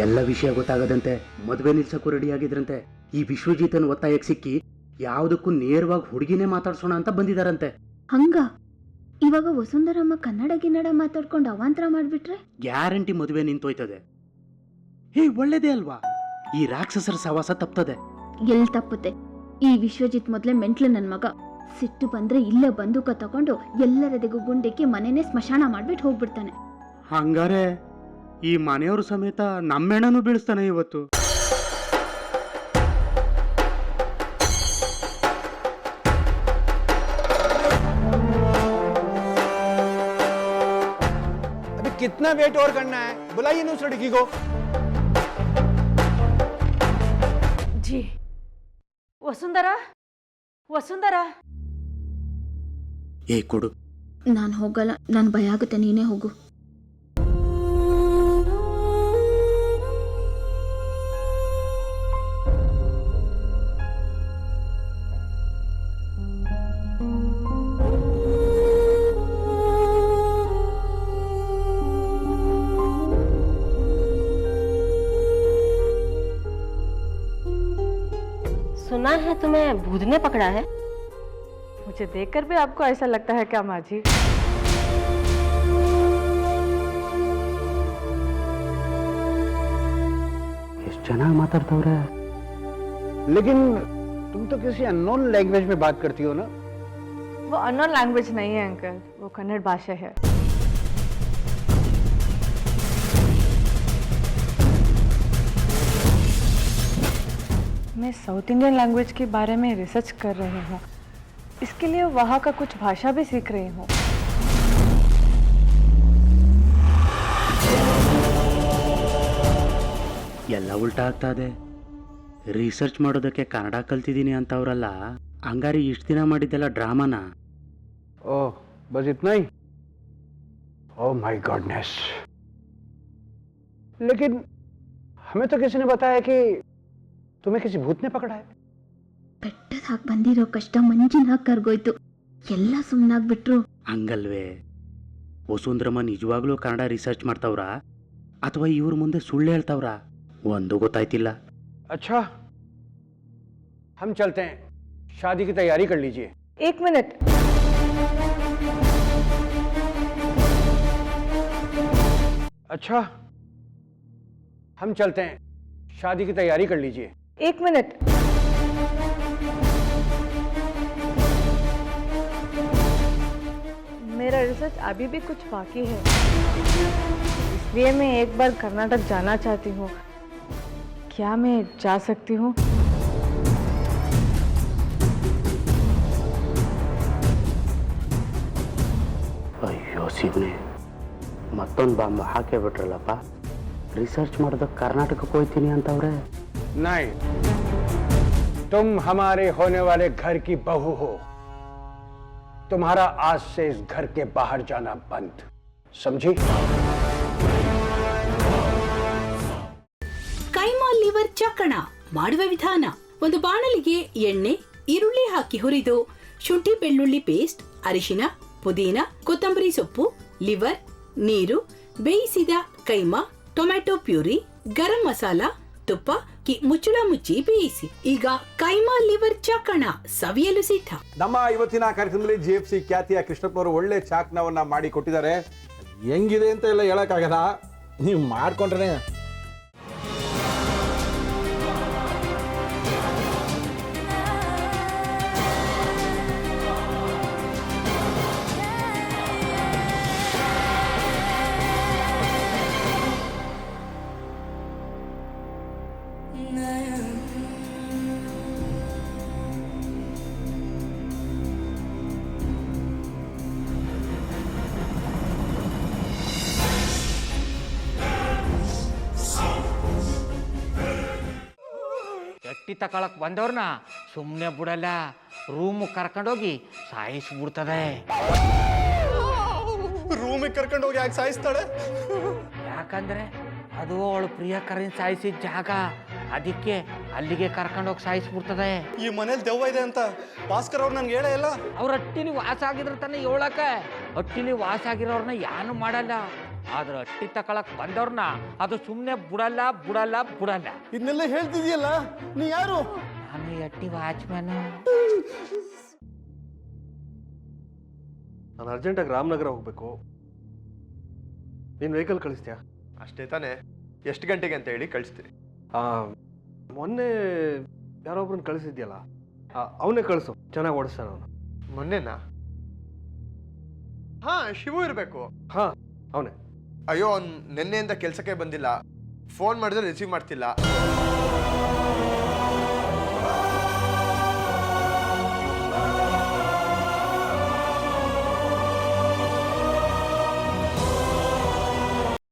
ಎಲ್ಲ ವಿಷಯ ಗೊತ್ತಾಗದಂತೆ ಮದುವೆ ನಿಲ್ಸಕ್ಕೂ ರೆಡಿ ಆಗಿದ್ರಂತೆ. ಈ ವಿಶ್ವಜಿತನ ಒತ್ತಾಯಕ್ಕೆ ಸಿಕ್ಕಿ ಯಾವುದಕ್ಕೂ ನೇರವಾಗಿ ಹುಡುಗಿನೇ ಮಾತಾಡ್ಸೋಣ ಅಂತ ಬಂದಿದಾರಂತೆ. ಹಂಗ ಇವಾಗ ವಸುಂಧರಮ್ಮ ಕನ್ನಡ ಮಾತಾಡ್ಕೊಂಡು ಅವಾಂತರ ಮಾಡ್ಬಿಟ್ರೆ ಗ್ಯಾರಂಟಿ ಮದುವೆ ನಿಂತೋಯ್ತದೆ. ಒಳ್ಳೇದೇ ಅಲ್ವಾ? ಈ ರಾಕ್ಷಸರ ಸವಾಸ ತಪ್ತದೆ. ಎಲ್ ತಪ್ಪುತ್ತೆ? ಈ ವಿಶ್ವಜಿತ್ ಮೊದ್ಲೇ ಮೆಂಟ್ಲು ನನ್ ಮಗ. ಸಿಟ್ಟು ಬಂದ್ರೆ ಇಲ್ಲೇ ಬಂದೂಕ ತಗೊಂಡು ಎಲ್ಲರದೆಗೂ ಗುಂಡಿಕ್ಕಿ ಮನೆನೇ ಸ್ಮಶಾನ ಮಾಡ್ಬಿಟ್ಟು ಹೋಗ್ಬಿಡ್ತಾನೆ. ಹಂಗಾರೆ ಈ ಮನೆಯವರು ಸಮೇತ ನಮ್ಮೆಣ್ಣನೂ ಬೀಳಿಸ್ತಾನೆ ಇವತ್ತು. कितना वेट और करना है? बुलाइए ना उस लड़की को। जी वसुंधरा, वसुंधरा ಕೊಡು. ನಾನು ಹೋಗಲ್ಲ, ನನ್ ಭಯ ಆಗುತ್ತೆ, ನೀನೇ ಹೋಗು. सुना है तुम्हें भूत ने पकड़ा है? मुझे देखकर भी आपको ऐसा लगता है क्या माँ जी? ಎಷ್ಟು ಚೆನ್ನಾಗಿ ಮಾತಾಡ್ತವ್ರೆ. लेकिन तुम तो किसी अननोन लैंग्वेज में बात करती हो ना? वो अननोन लैंग्वेज नहीं है अंकल, वो कन्नड़ भाषा है. मैं साउथ इंडियन लैंग्वेज के बारे में रिसर्च कर रही हूँ. इसके लिए वहाँ का कुछ भाषा भी सीख रही हूँ. ಎಲ್ಲ ಉಲ್ಟಾ ಆಗ್ತಾ ಇದೆ. ರಿಸರ್ಚ್ ಮಾಡೋದಕ್ಕೆ ಕನ್ನಡ ಕಲ್ತಿದ್ದೀನಿ ಅಂತವ್ರಲ್ಲ, ಹಂಗಾರಿ ಇಷ್ಟು ದಿನ ಮಾಡಿದ್ದೆಲ್ಲ ಡ್ರಾಮಾನ? ओह बस इतना ही? Oh my goodness. लेकिन हमें तो किसी ने बताया कि तुम्हें किसी भूत ने पकड़ा है. ಬೆಟ್ಟದಾಗ ಬಂದಿರೋ ಕಷ್ಟ ಮಂಜಿನಾಗ ಕರ್ಗೋಯ್ತು. ಎಲ್ಲ ಸುಮ್ಮನಾಗ್ಬಿಟ್ರು. ಹಂಗಲ್ವೇ? ವಸುಂಧರಮ್ಮ ನಿಜವಾಗ್ಲೂ ಕನ್ನಡ ರಿಸರ್ಚ್ ಮಾಡ್ತಾವ್ರಾ ಅಥವಾ ಇವ್ರ ಮುಂದೆ ಸುಳ್ಳು ಹೇಳ್ತಾವ್ರಾ? ಒಂದು ಗೊತ್ತಾಯ್ತಿಲ್ಲ. अच्छा हम चलते हैं, शादी की तैयारी कर लीजिए. एक मिनट. अच्छा हम चलते हैं, शादी की तैयारी कर लीजिए. एक मिनट. मेरा रिसर्च अभी भी कुछ बाकी है, इसलिए मैं एक बार कर्नाटक जाना चाहती हूँ. क्या मैं जा सकती हूँ? ಅಯ್ಯೋ ಶಿವನೇ, ಮತ್ತೊಂದು ಬಾಂಬ್ ಹಾಕೇ ಬಿಟ್ರಲ್ಲಪ್ಪ. ರಿಸರ್ಚ್ ಮಾಡೋದಕ್ಕೆ ಕರ್ನಾಟಕಕ್ಕೆ ಹೋಗ್ತೀನಿ ಅಂತವ್ರೆ. नहीं, तुम हमारे होने वाले घर की बहू हो. तुम्हारा आज से इस घर के बाहर जाना बंद, समझी? ಕೈಮಾ ಲಿವರ್ ಚಕ್ಕಣ ಮಾಡುವ ವಿಧಾನ: ಒಂದು ಬಾಣಲಿಗೆ ಎಣ್ಣೆ, ಈರುಳ್ಳಿ ಹಾಕಿ ಹುರಿದು ಶುಂಠಿ ಬೆಳ್ಳುಳ್ಳಿ ಪೇಸ್ಟ್, ಅರಿಶಿನ, ಪುದೀನ, ಕೊತ್ತಂಬರಿ ಸೊಪ್ಪು, ಲಿವರ್, ನೀರು, ಬೇಯಿಸಿದ ಕೈಮಾ, ಟೊಮ್ಯಾಟೊ ಪ್ಯೂರಿ, ಗರಂ ಮಸಾಲ, ತುಪ್ಪ ಮುಚ್ಚಳ ಮುಚ್ಚಿ ಬೇಯಿಸಿ. ಈಗ ಕೈಮಾ ಲಿವರ್ ಚಾಕಣ ಸವಿಯಲು ಸಿದ್ಧ. ನಮ್ಮ ಇವತ್ತಿನ ಕಾರ್ಯಕ್ರಮದಲ್ಲಿ GFC ಖ್ಯಾತಿಯ ಕೃಷ್ಣಪ್ಪನವರು ಒಳ್ಳೆ ಚಾಕ್ನವನ್ನ ಮಾಡಿ ಕೊಟ್ಟಿದ್ದಾರೆ. ಹೆಂಗಿದೆ ಅಂತ ಎಲ್ಲ ಹೇಳಕ್ಕಾಗಲ್ಲ, ನೀವು ಮಾಡ್ಕೊಂಡ್ರೆ. ಗಟ್ಟಿ ತಕೊಳಕ್ ಬಂದವ್ರನ್ನ ಸುಮ್ಮನೆ ಬಿಡಲ್ಲ, ರೂಮ್ ಕರ್ಕೊಂಡೋಗಿ ಸಾಯಿಸ್ಬಿಡ್ತದೆ. ರೂಮಿಗೆ ಕರ್ಕೊಂಡೋಗಿ ಯಾಕೆ ಸಾಯಿಸ್ತಾಳೆ? ಯಾಕಂದ್ರೆ ಅದು ಅವಳು ಪ್ರಿಯಕರನ್ ಸಾಯಿಸಿದ ಜಾಗ, ಅದಕ್ಕೆ ಅಲ್ಲಿಗೆ ಕರ್ಕೊಂಡೋಗಿ ಸಾಯಿಸ್ಬಿಡ್ತದೆ. ಈ ಮನೇಲಿ ದೆವ್ವ ಇದೆ ಅಂತ ಭಾಸ್ಕರ್ ಅವ್ರು ನನ್ಗೆ ಹೇಳೇ ಇಲ್ಲ. ಅವ್ರ ಹಟ್ಟಿಲಿ ವಾಸ ಆಗಿದ್ರ ತಾನೆ ಹೇಳಕ. ಹಟ್ಟಿಲಿ ವಾಸ ಆಗಿರೋರ್ನ ಯಾನು ಮಾಡಲ್ಲ, ಆದ್ರೆ ಅಟ್ಟಿ ತಕೊಳಕ್ ಬಂದವ್ರನ್ನ ಅದು ಸುಮ್ಮನೆ ಬಿಡಲ್ಲ ಬಿಡಲ್ಲ ಬಿಡಲ್ಲ. ಇದನ್ನೆಲ್ಲ ಹೇಳ್ತಿದ್ಯಲ್ಲ, ನೀ ಯಾರು? ನಾನು ಅಟ್ಟಿ ವಾಚ್ಮ್ಯಾನು. ನಾನು ಅರ್ಜೆಂಟಾಗಿ ರಾಮನಗರ ಹೋಗ್ಬೇಕು. ನೀನು ವೆಹಿಕಲ್ ಕಳಿಸ್ತೀಯಾ? ಅಷ್ಟೇ ತಾನೇ, ಎಷ್ಟು ಗಂಟೆಗೆ ಅಂತ ಹೇಳಿ ಕಳಿಸ್ತೀನಿ. ಮೊನ್ನೆ ಯಾರೊಬ್ರನ್ನ ಕಳಿಸಿದ್ಯಲ್ಲ, ಅವನೇ ಕಳಿಸು, ಚೆನ್ನಾಗಿ ಓಡಿಸ್ತಾನೆ ಅವನು. ಮೊನ್ನೆನಾ? ಹಾ, ಶಿವು ಇರಬೇಕು. ಹಾ, ಅವನೇ. ಅಯ್ಯೋ, ಅವ್ನು ನಿನ್ನೆಯಿಂದ ಕೆಲಸಕ್ಕೆ ಬಂದಿಲ್ಲ. ಫೋನ್ ಮಾಡಿದ್ರೆ ರಿಸೀವ್ ಮಾಡ್ತಿಲ್ಲ.